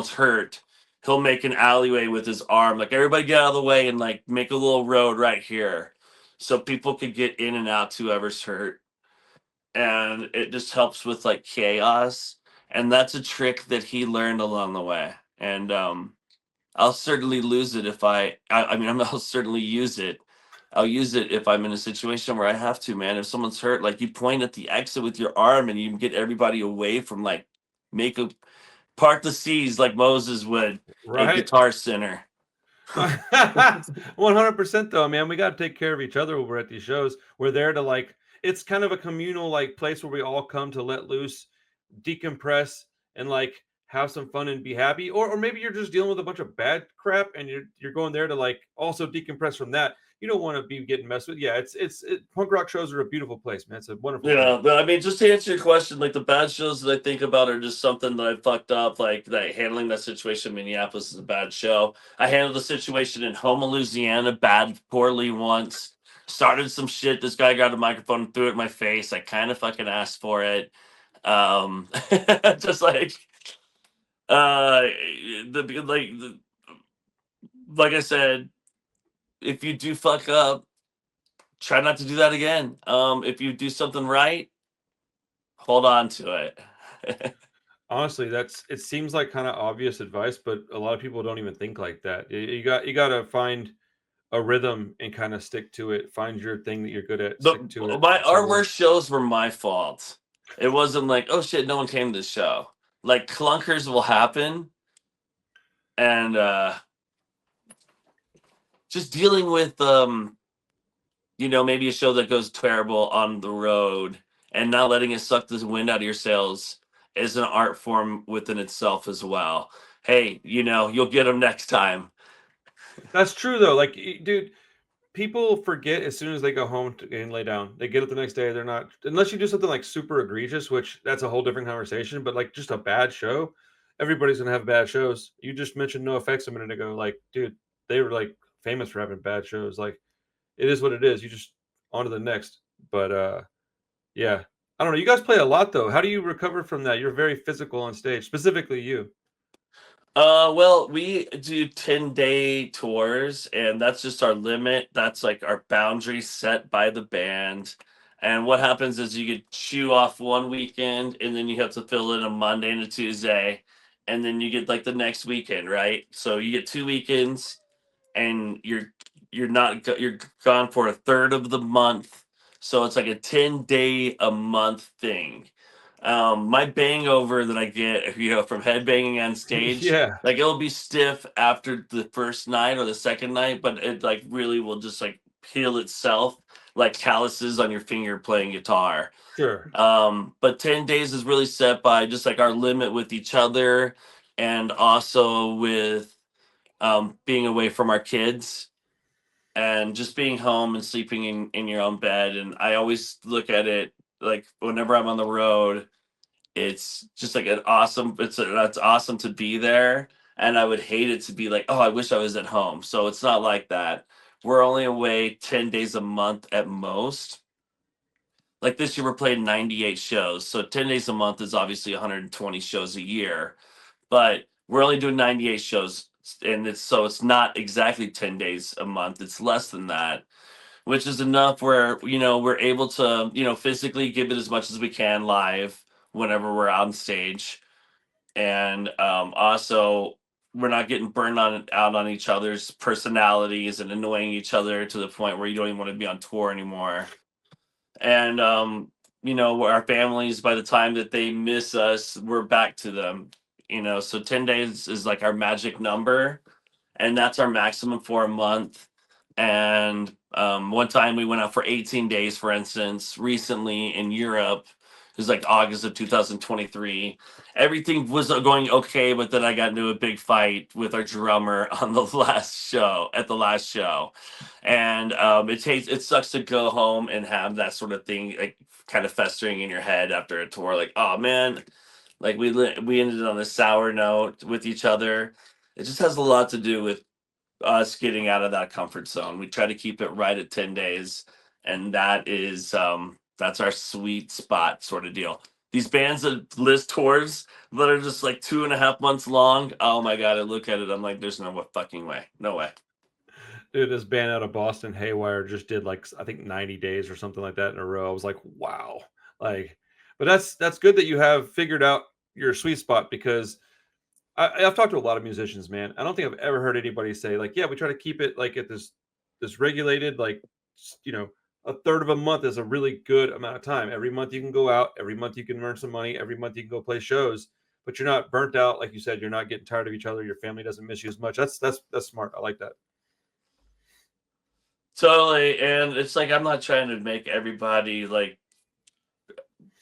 hurt, he'll make an alleyway with his arm. Like everybody get out of the way and like make a little road right here. So people could get in and out to whoever's hurt. And it just helps with like chaos. And that's a trick that he learned along the way. And I'll certainly lose it if I mean I'll certainly use it. I'll use it if I'm in a situation where I have to, man. If someone's hurt, like you point at the exit with your arm and you can get everybody away from like make a part the seas like Moses would at Right. Guitar Center. 100% though, man. We got to take care of each other when we're at these shows. We're there to like, it's kind of a communal like place where we all come to let loose, decompress, and like have some fun and be happy. Or maybe you're just dealing with a bunch of bad crap and you're going there to like also decompress from that. You don't want to be getting messed with. Yeah, punk rock shows are a beautiful place, man. It's a wonderful thing. Yeah, but I mean, just to answer your question, like the bad shows that I think about are just something that I fucked up. Like that handling that situation in Minneapolis is a bad show. I handled the situation in Houma, Louisiana, poorly once. Started some shit. This guy got a microphone and threw it in my face. I kind of fucking asked for it. Um, just uh, like I said, if you do fuck up, try not to do that again. If you do something right, hold on to it. Honestly, it seems like kind of obvious advice, but a lot of people don't even think like that. You got to find a rhythm and kind of stick to it. Find your thing that you're good at, stick to it. Our So worst shows were my fault. It wasn't like, oh shit, no one came to the show. Like clunkers will happen, and just dealing with maybe a show that goes terrible on the road and not letting it suck the wind out of your sails is an art form within itself as well. Hey, you'll get them next time. that's true though. Like, dude, people forget as soon as they go home and lay down. They get up the next day. They're not, unless you do something like super egregious, which that's a whole different conversation. But like just a bad show, everybody's gonna have bad shows. You just mentioned No Effects a minute ago. Like, dude, they were like famous for having bad shows. Like, it is what it is. You just on to the next. But yeah, I don't know. You guys play a lot though. How do you recover from that? You're very physical on stage, specifically you. Well, we do 10-day tours, and that's just our limit. That's like our boundary set by the band. And what happens is you get chew off one weekend, and then you have to fill in a Monday and a Tuesday, and then you get like the next weekend, right? So you get 2 weekends, and you're gone for a third of the month. So it's like a 10-day a month thing. My bangover that I get, from headbanging on stage, Yeah, like it'll be stiff after the first night or the second night, but it like really will just like heal itself like calluses on your finger playing guitar. sure. But 10 days is really set by just like our limit with each other and also with being away from our kids and just being home and sleeping in your own bed. And I always look at it like whenever I'm on the road, it's just like that's awesome to be there. And I would hate it to be like, oh, I wish I was at home. So it's not like that. We're only away 10 days a month at most. Like this year, we're playing 98 shows. So 10 days a month is obviously 120 shows a year, but we're only doing 98 shows. And it's not exactly 10 days a month. It's less than that, which is enough where, we're able to, physically give it as much as we can live whenever we're on stage. And also, we're not getting burned out on each other's personalities and annoying each other to the point where you don't even want to be on tour anymore. And our families, by the time that they miss us, we're back to them. So 10 days is like our magic number, and that's our maximum for a month. And one time we went out for 18 days, for instance, recently in Europe. It was like August of 2023. Everything was going okay, but then I got into a big fight with our drummer on the last show. And it sucks to go home and have that sort of thing like kind of festering in your head after a tour. Like, oh man, like we ended on a sour note with each other. It just has a lot to do with us getting out of that comfort zone. We try to keep it right at 10 days, and that's our sweet spot sort of deal. These bands that list tours that are just like 2.5 months long, oh my god, I look at it, I'm like, there's no fucking way. No way. Dude, this band out of Boston, Haywire, just did like I think 90 days or something like that in a row. I was like, wow. Like, but that's good that you have figured out your sweet spot because I've talked to a lot of musicians, man. I don't think I've ever heard anybody say like, yeah, we try to keep it like at this regulated, like you know, a third of a month is a really good amount of time. Every month you can go out, every month you can earn some money, every month you can go play shows. but you're not burnt out. Like you said, you're not getting tired of each other. Your family doesn't miss you as much. That's smart. I like that. Totally. And it's like I'm not trying to make everybody like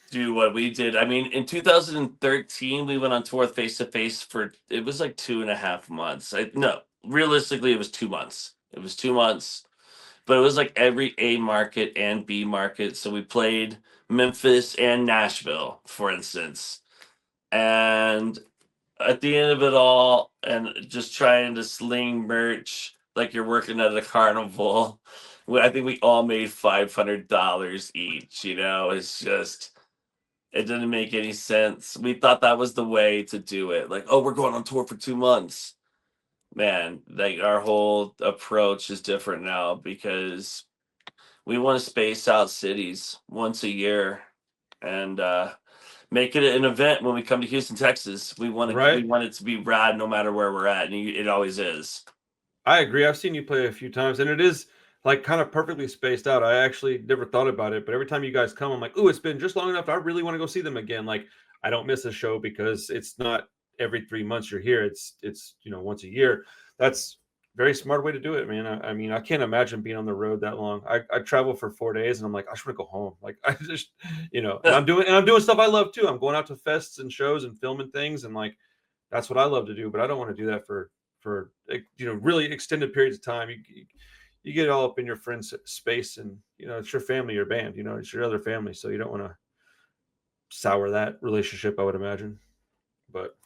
do what we did. I mean, in 2013, we went on tour face to face for it was like 2.5 months. No, realistically, it was 2 months. It was 2 months, but it was like every A market and B market. So we played Memphis and Nashville, for instance. And at the end of it all, and just trying to sling merch like you're working at a carnival, I think we all made $500 each. It's just it didn't make any sense. We thought that was the way to do it. Like, oh, we're going on tour for 2 months. Man, like our whole approach is different now because we want to space out cities once a year and make it an event when we come to Houston, Texas. We Right. want it to be rad no matter where we're at, and it always is. I agree. I've seen you play a few times, and it is like kind of perfectly spaced out. I actually never thought about it, but every time you guys come, I'm like, "Ooh, it's been just long enough. I really want to go see them again." Like, I don't miss a show because it's not every 3 months you're here. It's once a year. That's very smart way to do it, man. I mean, I can't imagine being on the road that long. I travel for 4 days, and I'm like, I just want to go home. Like, I just, and I'm doing stuff I love too. I'm going out to fests and shows and filming things, and like that's what I love to do. But I don't want to do that for really extended periods of time. You get all up in your friend's space, and it's your family, your band, it's your other family, so you don't want to sour that relationship, I would imagine. But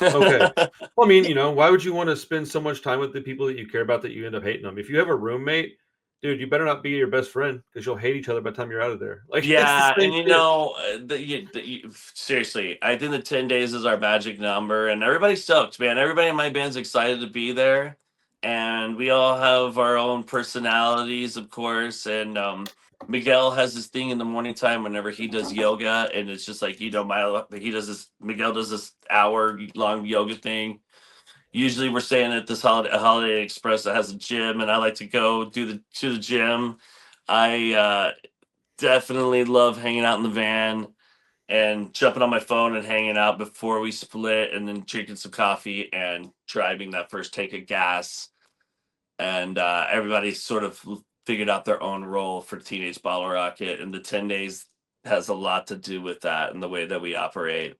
okay. Well, I mean, why would you want to spend so much time with the people that you care about that you end up hating them? If you have a roommate, dude, you better not be your best friend because you'll hate each other by the time you're out of there. Like, it's the Yeah, same and shit. seriously, I think the 10 days is our magic number, and everybody's stoked, man. Everybody in my band's excited to be there, and we all have our own personalities, of course. And Miguel has this thing in the morning time whenever he does yoga, and it's just like Miguel does this hour long yoga thing. Usually, we're staying at this Holiday Express that has a gym, and I like to go to the gym. I definitely love hanging out in the van and jumping on my phone and hanging out before we split, and then drinking some coffee and driving that first tank of gas. And everybody sort of figured out their own role for Teenage Bottle Rocket, and the 10 days has a lot to do with that and the way that we operate.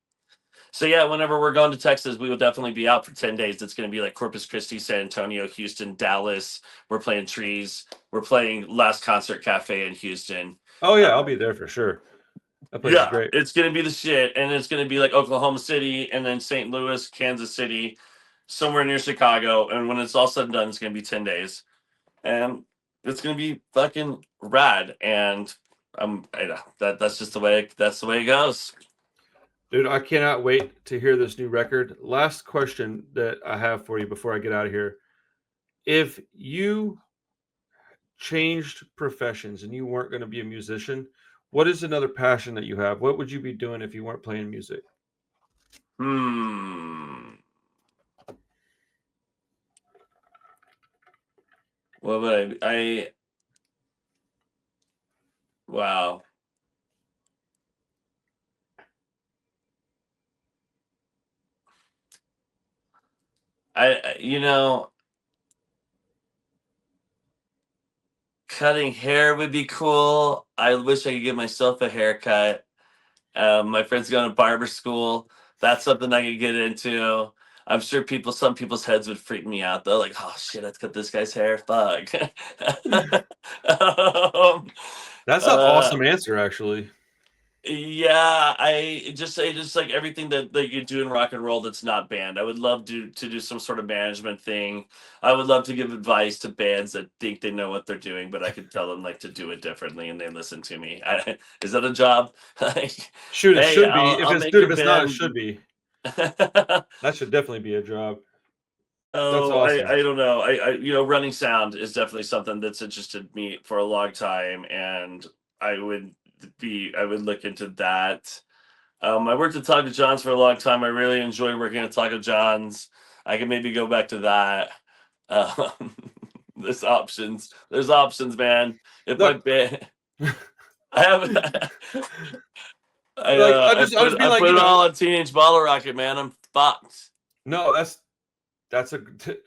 So yeah, whenever we're going to Texas, we will definitely be out for 10 days. It's going to be like Corpus Christi, San Antonio, Houston, Dallas. We're playing Trees. We're playing Last Concert Cafe in Houston. Oh yeah, I'll be there for sure. That place is Yeah, great. it's gonna be the shit, and it's gonna be like Oklahoma City, and then St. Louis, Kansas City, somewhere near Chicago. And when it's all said and done, it's gonna be 10 days, and it's gonna be fucking rad. And that's just that's the way it goes. Dude, I cannot wait to hear this new record. Last question that I have for you before I get out of here. If you changed professions and you weren't going to be a musician, what is another passion that you have? What would you be doing if you weren't playing music? Hmm. What would wow. I cutting hair would be cool. I wish I could give myself a haircut. My friend's going to barber school. That's something I could get into. I'm sure some people's heads would freak me out though. Like, oh shit, let's cut this guy's hair. Fuck. um, That's an uh, awesome answer, actually. yeah, I just like everything that you do in rock and roll that's not band. I would love to do some sort of management thing. I would love to give advice to bands that think they know what they're doing, but I could tell them like to do it differently, and they listen to me. Is that a job? Like, Shoot, it hey, should be. I'll If it's make dude, your if it's not, it should band. be. That should definitely be a job. That's Oh, awesome. I don't know. Running sound is definitely something that's interested me for a long time, and I would I would look into that. I worked at Taco John's for a long time. I really enjoy working at Taco John's. I can maybe go back to that. Um, there's options. There's options, man. If my Look, band, I have. I I just mean I like, put it all on Teenage Bottle Rocket, man. I'm fucked. no, that's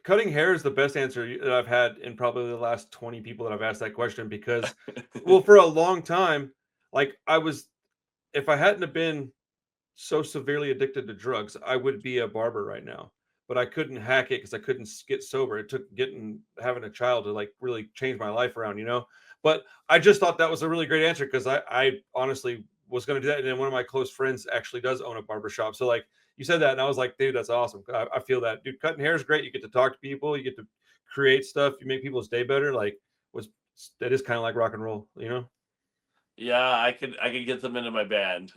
cutting hair is the best answer that I've had in probably the last 20 people that I've asked that question because, well, for a long time, like if I hadn't have been so severely addicted to drugs, I would be a barber right now. But I couldn't hack it because I couldn't get sober. It took having a child to like really change my life around, you know. But I just thought that was a really great answer because I honestly was going to do that. And then one of my close friends actually does own a barber shop. So like you said that, and I was like, dude, that's awesome. I feel that, dude. Cutting hair is great. You get to talk to people. You get to create stuff. You make people's day better. Like was that is kind of like rock and roll, you know. Yeah, I could get them into my band.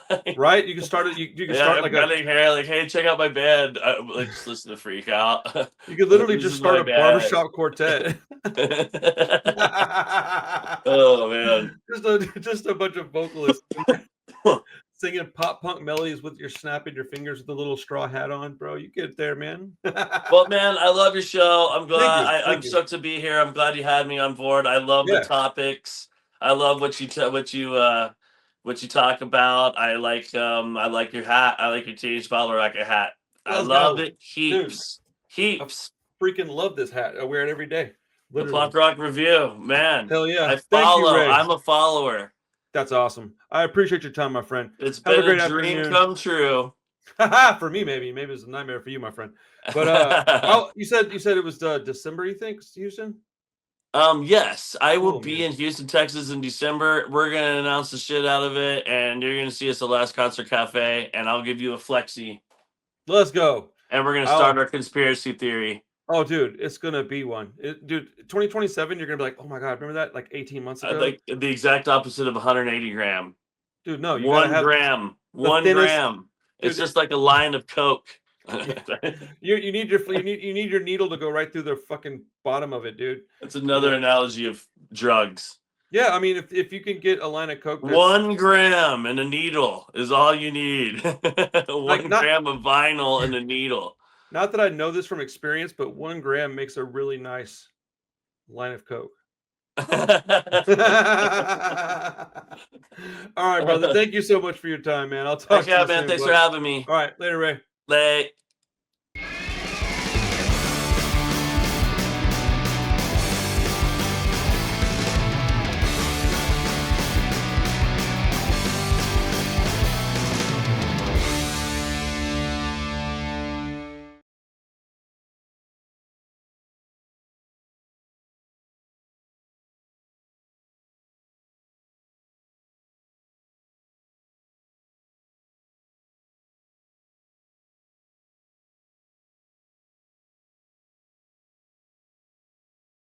Like, Right? You can start it. You can yeah, start I'm like cutting hair. Like, hey, check out my band. Like, just listen to Freak Out. you could literally This just is start my a band. barbershop quartet. Oh man. Just a bunch of vocalists singing pop punk melodies with your snapping your fingers with a little straw hat on, bro. You get there, man. Well, man, I love your show. I'm Thank glad. you. I'm Thank you. stoked to be here. I'm glad you had me on board. I love the Yeah. topics. I love what you talk about. I like your hat. I like your Teenage Bottle Rocket hat. I Let's love go. it. Dude, Heaps. I Heaps. freaking love this hat. I wear it every day. The Literally. Punk Rock Review, man. Hell yeah. I Thank you, follow. Ray. I'm a follower. That's awesome. I appreciate your time, my friend. It's Have a been great a dream afternoon. come true. For me, maybe it's a nightmare for you, my friend. But you said it was December, you think, Houston? Yes, I will Cool, be man. in Houston, Texas in December. We're gonna announce the shit out of it, and you're gonna see us at Last Concert Cafe, and I'll give you a flexi, Let's go. and we're gonna start our conspiracy theory. Oh, dude, it's gonna be one. Dude, 2027, you're gonna be like, oh my god, remember that? Like 18 months ago? Like the exact opposite of 180 gram. Dude, no, you gotta 1 have gram. the 1 thinnest. gram. It's Dude, just like a line of Coke. you need your needle to go right through the fucking bottom of it, dude. That's another analogy of drugs. Yeah, I mean, if you can get a line of Coke, 1 gram and a needle is all you need. 1 gram of vinyl and a needle. Not that I know this from experience, but 1 gram makes a really nice line of Coke. All right, brother. Thank you so much for your time, man. I'll talk to you soon. Thanks for having me. All right, later, Ray. Late.